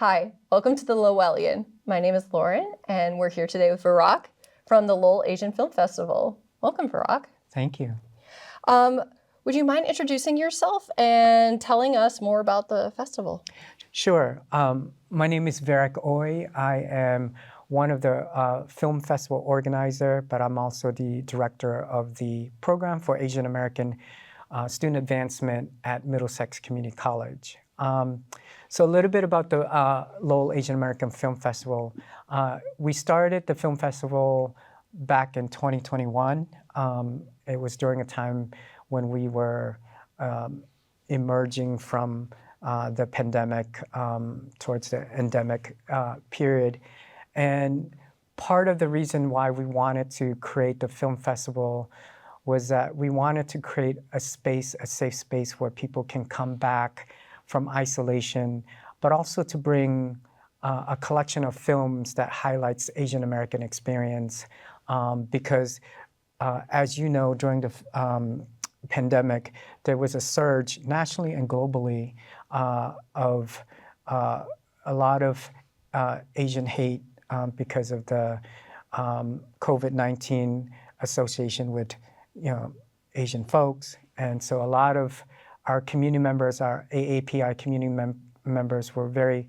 Hi, welcome to the Lowellian. My name is Lauren, and we're here today with Virak from the Lowell Asian Film Festival. Welcome, Virak. Thank you. Would you mind introducing yourself and telling us more about the festival? Sure. My name is Virak Uy. I am one of the film festival organizer, but I'm also the director of the program for Asian American student advancement at Middlesex Community College. So a little bit about the Lowell Asian-American Film Festival. We started the film festival back in 2021. It was during a time when we were emerging from the pandemic towards the endemic period. And part of the reason why we wanted to create the film festival was that we wanted to create a space, a safe space where people can come back from isolation, but also to bring a collection of films that highlights Asian American experience. Because as you know, during the pandemic, there was a surge nationally and globally of a lot of Asian hate because of the COVID-19 association with Asian folks. And so a lot of our community members, our AAPI community members were very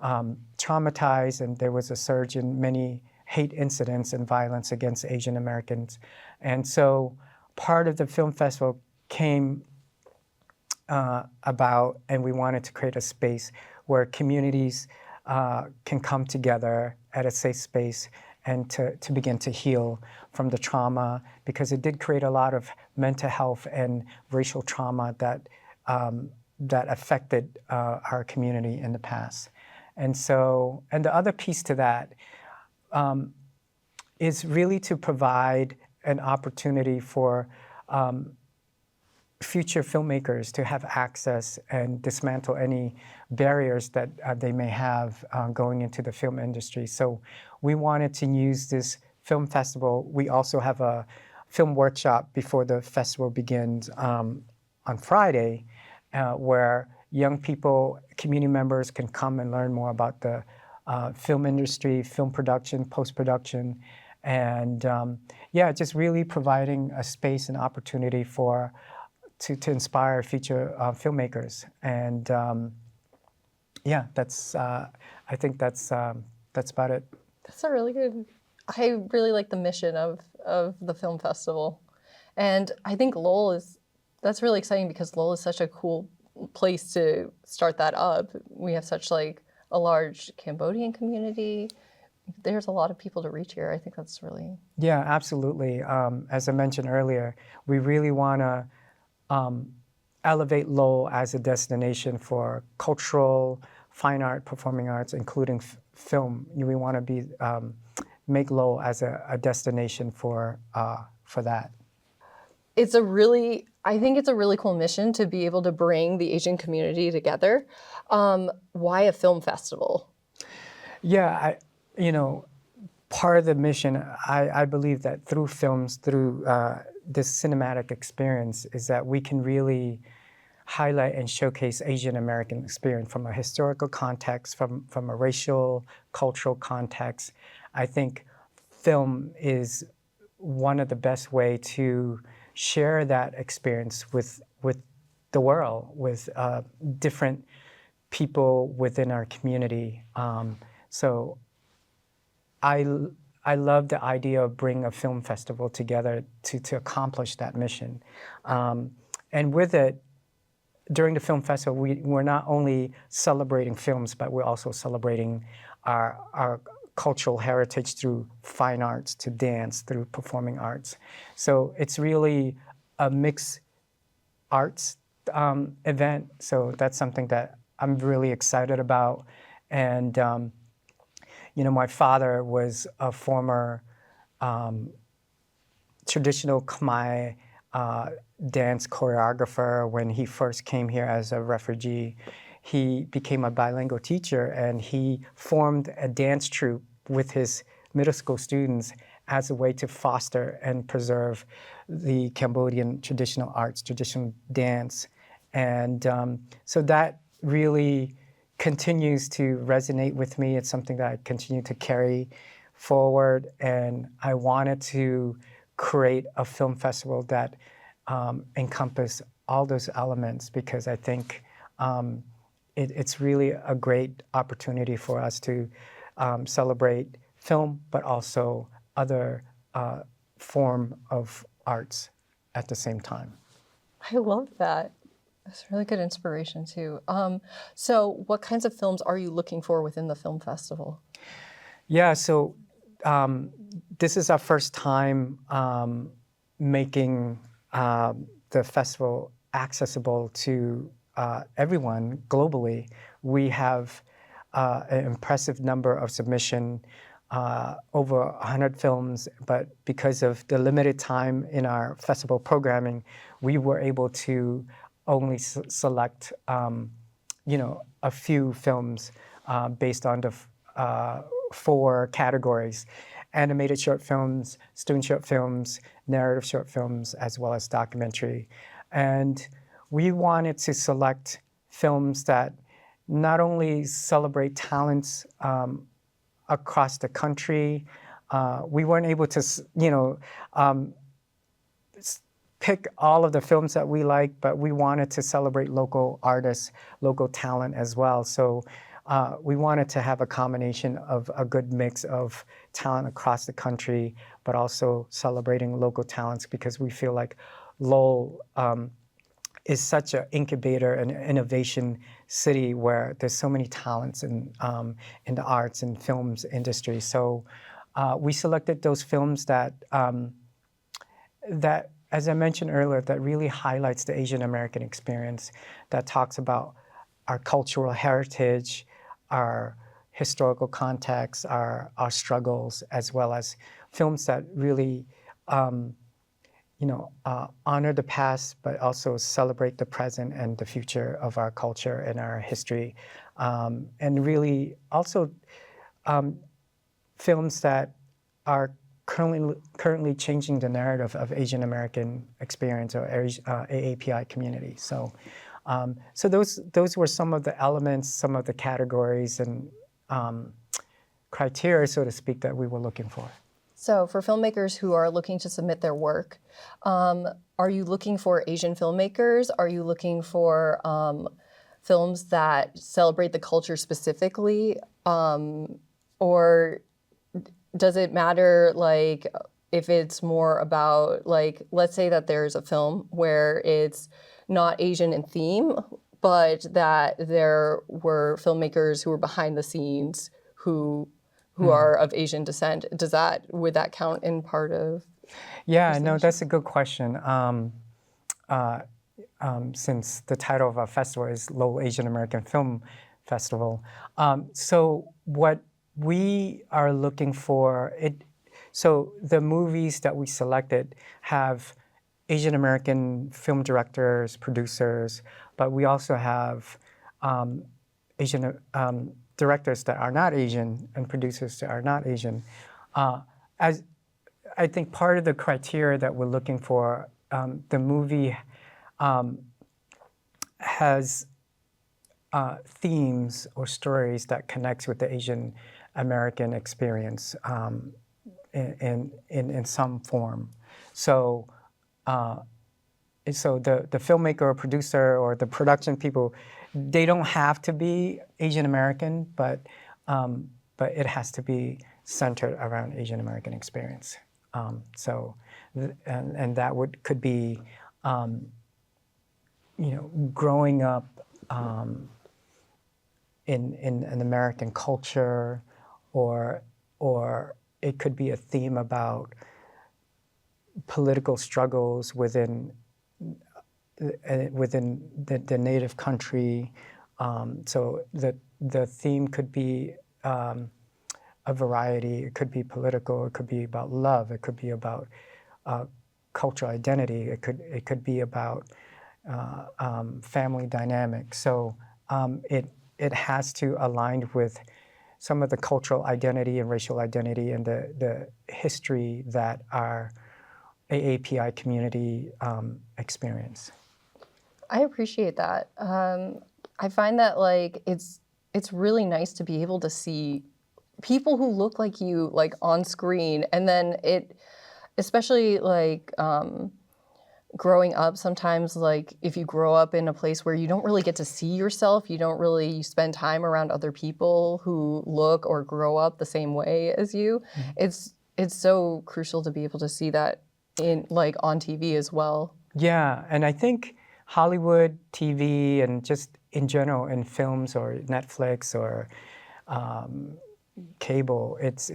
traumatized, and there was a surge in many hate incidents and violence against Asian Americans. And so part of the film festival came about, and we wanted to create a space where communities can come together at a safe space and to begin to heal from the trauma, because it did create a lot of mental health and racial trauma that affected our community in the past. And so, and the other piece to that is really to provide an opportunity for future filmmakers to have access and dismantle any barriers that they may have going into the film industry. So we wanted to use this film festival. We also have a film workshop before the festival begins on Friday, where young people, community members can come and learn more about the film industry, film production, post-production, and yeah, just really providing a space and opportunity to inspire future filmmakers. And yeah, I think that's about it. That's a really good, I really like the mission of the film festival. And I think that's really exciting because Lowell is such a cool place to start that up. We have such like a large Cambodian community. There's a lot of people to reach here. I think that's really... Yeah, absolutely. As I mentioned earlier, we really want to elevate Lowell as a destination for cultural, fine art, performing arts, including film. We want to make Lowell as a destination for that. I think it's a really cool mission to be able to bring the Asian community together. Why a film festival? Yeah, part of the mission, I believe that through films, through this cinematic experience, is that we can really highlight and showcase Asian American experience from a historical context, from a racial, cultural context. I think film is one of the best way to share that experience with the world, with different people within our community. So I love the idea of bringing a film festival together to accomplish that mission. And with it, during the film festival, we're not only celebrating films, but we're also celebrating our cultural heritage through fine arts, to dance, through performing arts. So it's really a mixed arts event. So that's something that I'm really excited about. And my father was a former traditional Khmer dance choreographer. When he first came here as a refugee, he became a bilingual teacher, and he formed a dance troupe with his middle school students as a way to foster and preserve the Cambodian traditional arts, traditional dance. And so that really continues to resonate with me. It's something that I continue to carry forward, and I wanted to create a film festival that encompass all those elements, because I think it's really a great opportunity for us to celebrate film, but also other form of arts at the same time. I love that. That's really good inspiration too. So what kinds of films are you looking for within the film festival? Yeah, so this is our first time making the festival accessible to everyone globally. We have an impressive number of submission, over 100 films, but because of the limited time in our festival programming, we were able to only select, a few films based on the 4 categories: animated short films, student short films, narrative short films, as well as documentary. And we wanted to select films that not only celebrate talents across the country. We weren't able to, pick all of the films that we like, but we wanted to celebrate local artists, local talent as well. So we wanted to have a combination of a good mix of talent across the country, but also celebrating local talents, because we feel like Lowell is such an incubator and innovation city where there's so many talents in the arts and films industry. So we selected those films that, as I mentioned earlier, that really highlights the Asian American experience, that talks about our cultural heritage, our historical context, our struggles, as well as films that really honor the past, but also celebrate the present and the future of our culture and our history. And really also films that are currently changing the narrative of Asian American experience, or AAPI community. So, so those were some of the elements, some of the categories and criteria, so to speak, that we were looking for. So for filmmakers who are looking to submit their work, are you looking for Asian filmmakers? Are you looking for films that celebrate the culture specifically? Or does it matter, like, if it's more about, like, let's say that there's a film where it's not Asian in theme, but that there were filmmakers who were behind the scenes who are of Asian descent. Would that count in part of? Yeah, no, that's a good question. Since the title of our festival is Lowell Asian-American Film Festival. So what we are looking for, so the movies that we selected have Asian American film directors, producers, but we also have Asian directors that are not Asian and producers that are not Asian. As I think part of the criteria that we're looking for, the movie has themes or stories that connects with the Asian American experience in some form. So, so the filmmaker or producer or the production people, they don't have to be Asian American, but it has to be centered around Asian American experience. So, and that could be, growing up in an American culture, or it could be a theme about political struggles within the native country. So the theme could be a variety. It could be political. It could be about love. It could be about cultural identity. It could be about family dynamics. So it has to align with some of the cultural identity and racial identity and the history that our AAPI community experience. I appreciate that. I find that, like, it's it's really nice to be able to see people who look like you like on screen, and then especially like growing up, sometimes like if you grow up in a place where you don't really get to see yourself, you don't really spend time around other people who look or grow up the same way as you, it's so crucial to be able to see that in like on TV as well. Yeah, and I think Hollywood TV and just in general in films or Netflix or cable, it's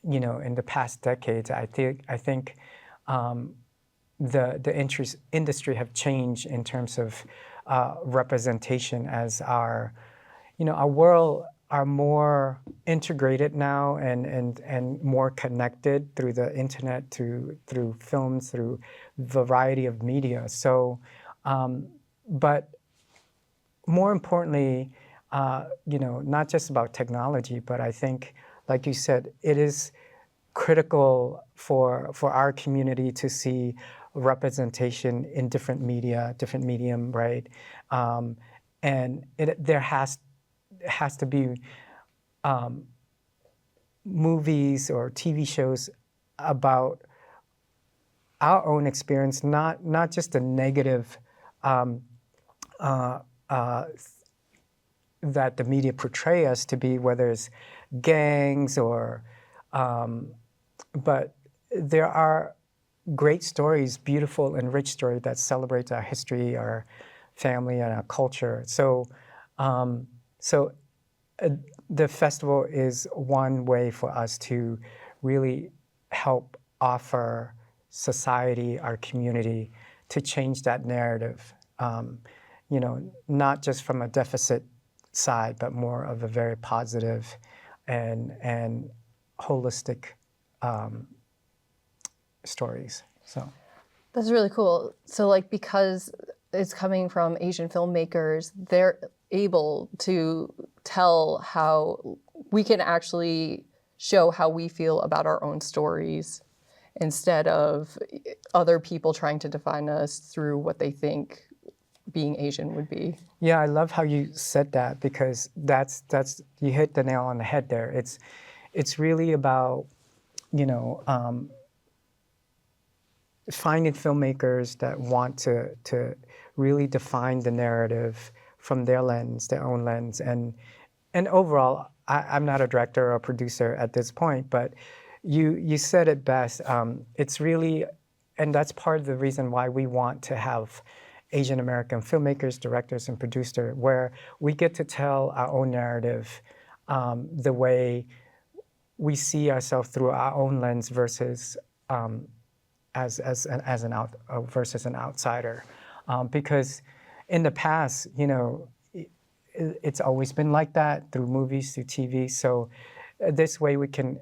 you know, in the past decades, I think the industry have changed in terms of representation, as our, you know, our world are more integrated now and more connected through the internet, through films, through variety of media. So, but more importantly, you know, not just about technology, but I think, like you said, it is critical for our community to see representation in different media, different medium, right? And there has to be movies or TV shows about our own experience, not just the negative that the media portray us to be, whether it's gangs or, but there are great stories, beautiful and rich stories that celebrate our history, our family, and our culture. So, the festival is one way for us to really help offer society, our community, to change that narrative. You know, not just from a deficit side, but more of a very positive and holistic stories. So That's really cool. So like, because it's coming from Asian filmmakers, they're able to tell how we can actually show how we feel about our own stories instead of other people trying to define us through what they think being Asian would be. yeah, I love how you said that, because that's you hit the nail on the head there. It's really about, you know, finding filmmakers that want to really define the narrative from their lens, their own lens, and overall, I'm not a director or a producer at this point, but you said it best. It's really, and that's part of the reason why we want to have Asian American filmmakers, directors, and producers, where we get to tell our own narrative the way we see ourselves through our own lens versus versus an outsider, because in the past, you know, it's always been like that through movies, through TV. So this way we can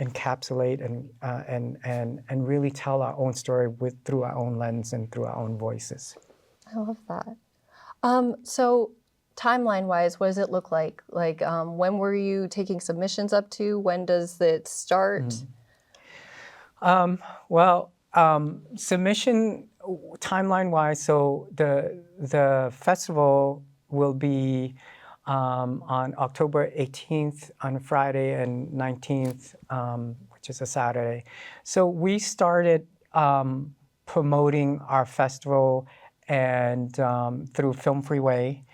encapsulate and really tell our own story through our own lens and through our own voices. I love that. So timeline-wise, what does it look like? Like, when were you taking submissions up to? When does it start? Submission timeline-wise, so the festival will be on October 18th on Friday and 19th, which is a Saturday. So we started promoting our festival and through Film Freeway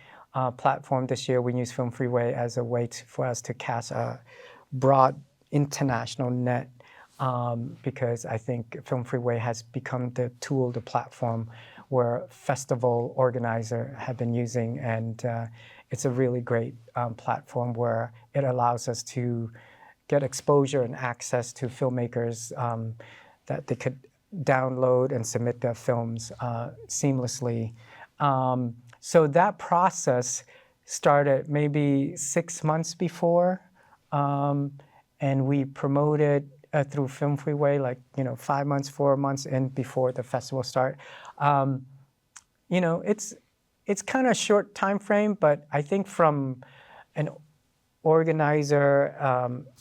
platform this year. We use Film Freeway as a way for us to cast a broad international net, because I think Film Freeway has become the tool, the platform where festival organizers have been using, and it's a really great platform where it allows us to get exposure and access to filmmakers that they could download and submit their films seamlessly. So that process started maybe 6 months before, and we promoted through Film Freeway, like, 5 months, 4 months in before the festival start. It's kind of a short time frame, but I think from an organizer,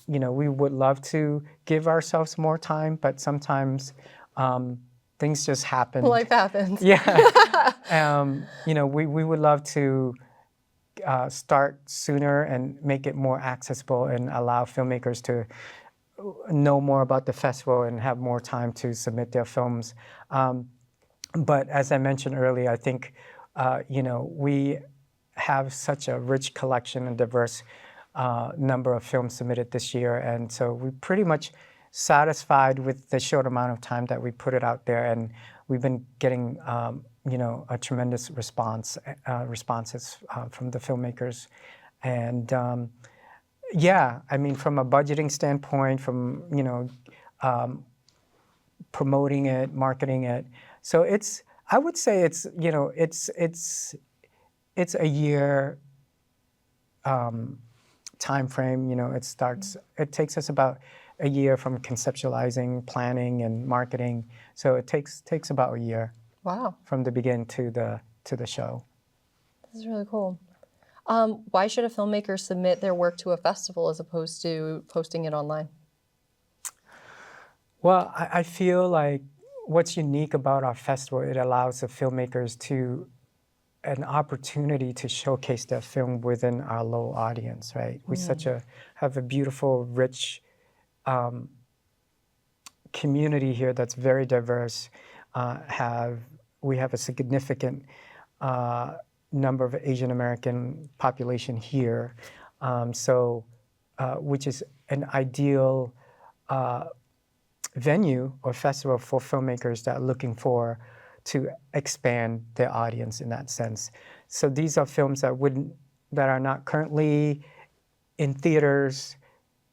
we would love to give ourselves more time, but sometimes things just happen. Life happens. Yeah. We would love to start sooner and make it more accessible and allow filmmakers to know more about the festival and have more time to submit their films. But as I mentioned earlier, I think, we have such a rich collection and diverse number of films submitted this year. And so we're pretty much satisfied with the short amount of time that we put it out there. And we've been getting, a tremendous responses from the filmmakers. And yeah, I mean, from a budgeting standpoint, from, promoting it, marketing it. So I would say it's a year time frame. It takes us about a year from conceptualizing, planning, and marketing. So it takes about a year. Wow. From the beginning to the show. This is really cool. Why should a filmmaker submit their work to a festival as opposed to posting it online? Well, I feel like what's unique about our festival, it allows the filmmakers an opportunity to showcase their film within our Lowell audience, right? We have a beautiful, rich community here that's very diverse. We have a significant number of Asian American population here, which is an ideal venue or festival for filmmakers that are looking to expand their audience in that sense. So these are films that are not currently in theaters,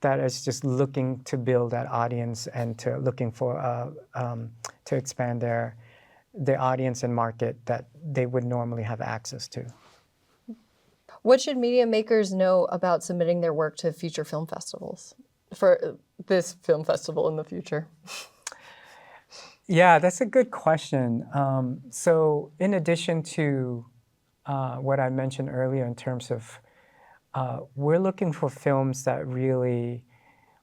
that is just looking to build that audience and looking for to expand their audience and market that they would normally have access to. What should media makers know about submitting their work to future film festivals, for this film festival in the future? Yeah, that's a good question. So in addition to what I mentioned earlier in terms of, we're looking for films that really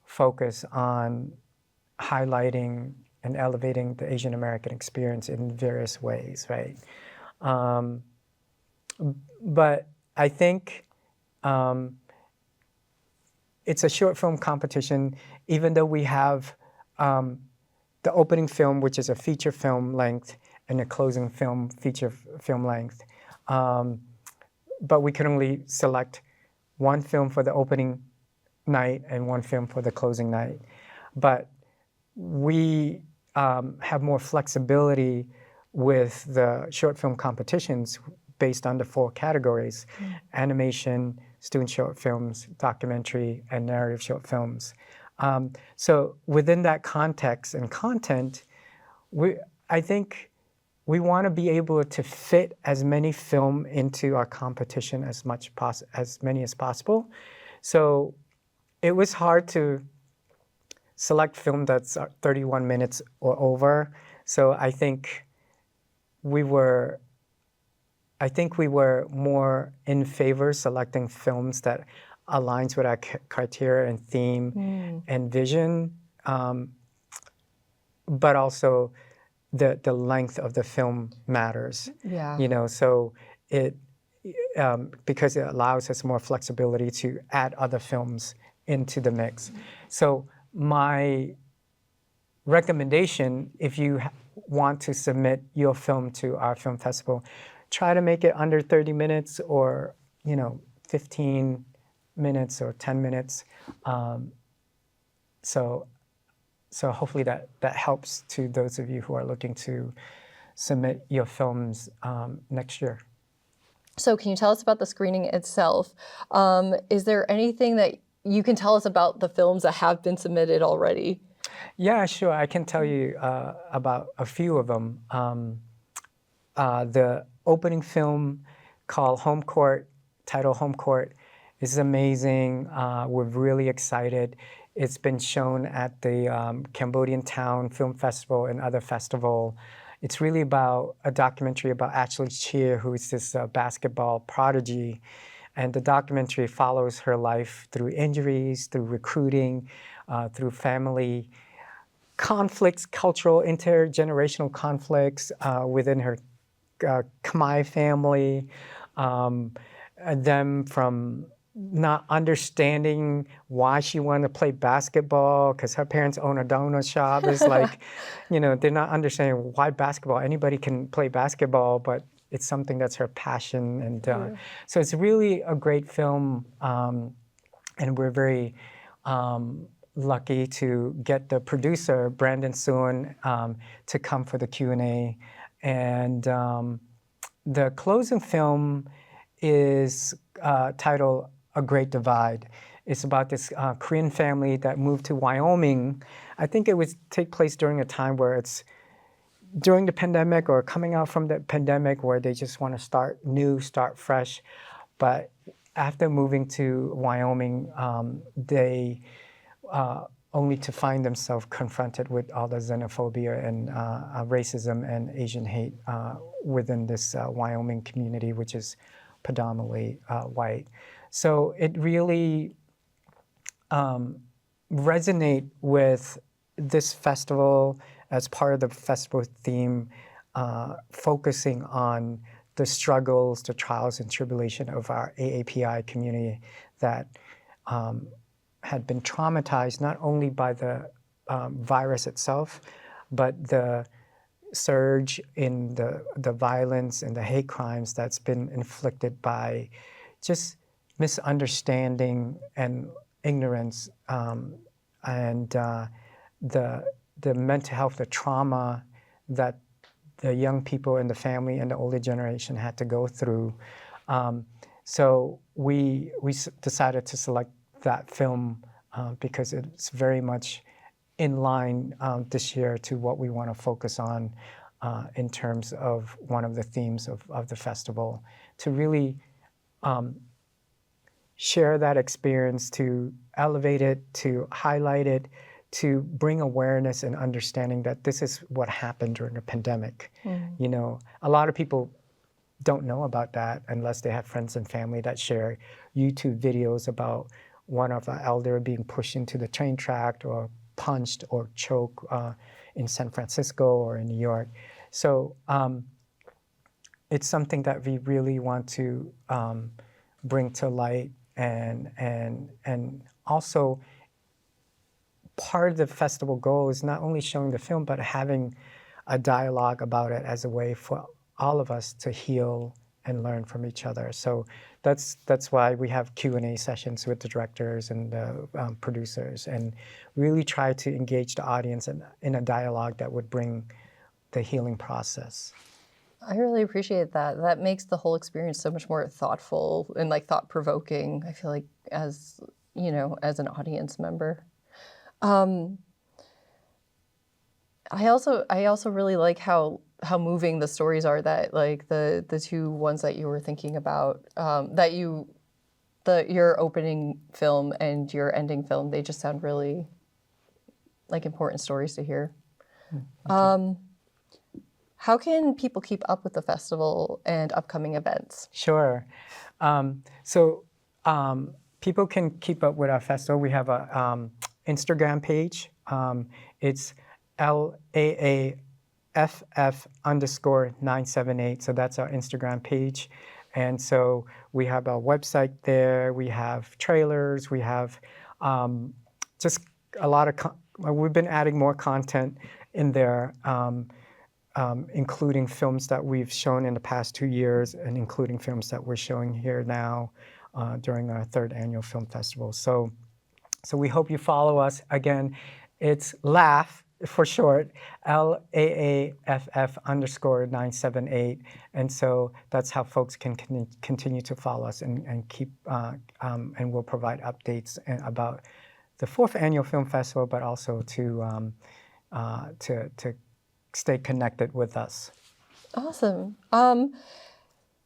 focus on highlighting and elevating the Asian American experience in various ways, right? But I think it's a short film competition, even though we have the opening film, which is a feature film length, and a closing film, feature film length. But we can only select one film for the opening night and one film for the closing night. But we have more flexibility with the short film competitions based on the 4 categories: animation, student short films, documentary, and narrative short films. So within that context and content, I think we want to be able to fit as many film into our competition as many as possible. So it was hard to select film that's 31 minutes or over. So I think we were more in favor selecting films that aligns with our criteria and theme and vision, but also the length of the film matters. Yeah. So it because it allows us more flexibility to add other films into the mix. So my recommendation, if you want to submit your film to our film festival, try to make it under 30 minutes or 15 minutes or 10 minutes. So hopefully that helps to those of you who are looking to submit your films next year. So can you tell us about the screening itself? Is there anything that you can tell us about the films that have been submitted already? Yeah, sure. I can tell you about a few of them. The opening film called Home Court, titled Home Court, is amazing. We're really excited. It's been shown at the Cambodian Town Film Festival and other festival. It's really about a documentary about Ashley Cheer, who is this basketball prodigy. And the documentary follows her life through injuries, through recruiting, through family conflicts, cultural, intergenerational conflicts within her Khmer family, them from not understanding why she wanted to play basketball because her parents own a donut shop. It's like, they're not understanding why basketball. Anybody can play basketball, but it's something that's her passion. And so it's really a great film. And we're very lucky to get the producer, Brandon Soon, to come for the Q&A. And the closing film is titled A Great Divide. It's about this Korean family that moved to Wyoming. I think it would take place during a time where it's during the pandemic or coming out from the pandemic where they just want to start new, start fresh. But after moving to Wyoming, they only to find themselves confronted with all the xenophobia and racism and Asian hate within this Wyoming community, which is predominantly white. So it really resonate with this festival as part of the festival theme, focusing on the struggles, the trials and tribulation of our AAPI community that had been traumatized not only by the virus itself, but the surge in the violence and the hate crimes that's been inflicted by just misunderstanding and ignorance, and the mental health, the trauma that the young people in the family and the older generation had to go through. So we decided to select that film because it's very much in line this year to what we want to focus on in terms of one of the themes of the festival, to really share that experience, to elevate it, to highlight it, to bring awareness and understanding that this is what happened during the pandemic. A lot of people don't know about that unless they have friends and family that share YouTube videos about one of our elder being pushed into the train track or punched or choked in San Francisco or in New York. So it's something that we really want to bring to light, and also part of the festival goal is not only showing the film, but having a dialogue about it as a way for all of us to heal and learn from each other. So that's why we have Q&A sessions with the directors and the producers, and really try to engage the audience in a dialogue that would bring the healing process. I really appreciate that. That makes the whole experience so much more thoughtful and thought-provoking, I feel like, as an audience member. I also really like how moving the stories are, that the two ones that you were thinking about, your opening film and your ending film, they just sound really like important stories to hear. How can people keep up with the festival and upcoming events? Sure. People can keep up with our festival. We have a Instagram page. It's LAAFF_978. So that's our Instagram page. And so we have our website there. We have trailers. We have just a lot of, we've been adding more content in there, including films that we've shown in the past 2 years and including films that we're showing here now during our 3rd annual film festival. So we hope you follow us. Again, it's LAAFF for short, LAAFF_978. And so that's how folks can continue to follow us and keep, and we'll provide updates about the 4th annual film festival, but also to stay connected with us. Awesome.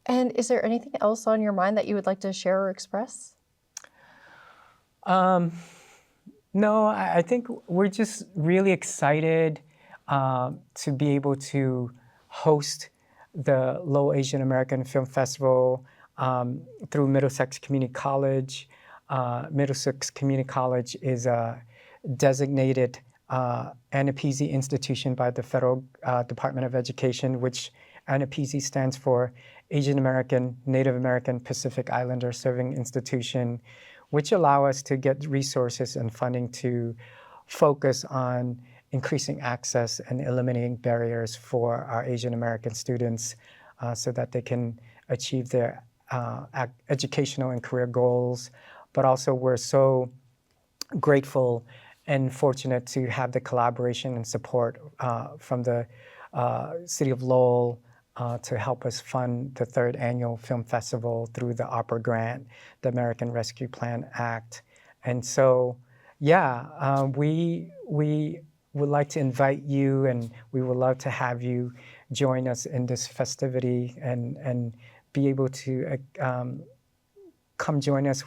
And is there anything else on your mind that you would like to share or express? No, I think we're just really excited to be able to host the Lowell Asian-American Film Festival through Middlesex Community College. Middlesex Community College is a designated NAPZ institution by the Federal Department of Education, which NAPZ stands for Asian American, Native American, Pacific Islander serving institution, which allow us to get resources and funding to focus on increasing access and eliminating barriers for our Asian American students so that they can achieve their educational and career goals. But also we're so grateful and fortunate to have the collaboration and support from the City of Lowell to help us fund the 3rd Annual Film Festival through the ARPA grant, the American Rescue Plan Act. And so, yeah, we would like to invite you, and we would love to have you join us in this festivity and be able to come join us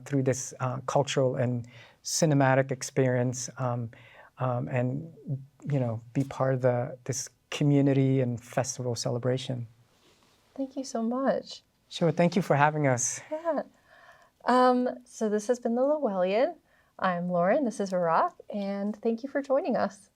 through this cultural and cinematic experience, and be part of this community and festival celebration. Thank you so much. Sure, thank you for having us. Yeah. So this has been the Lowellian. I'm Lauren, this is Virak, and thank you for joining us.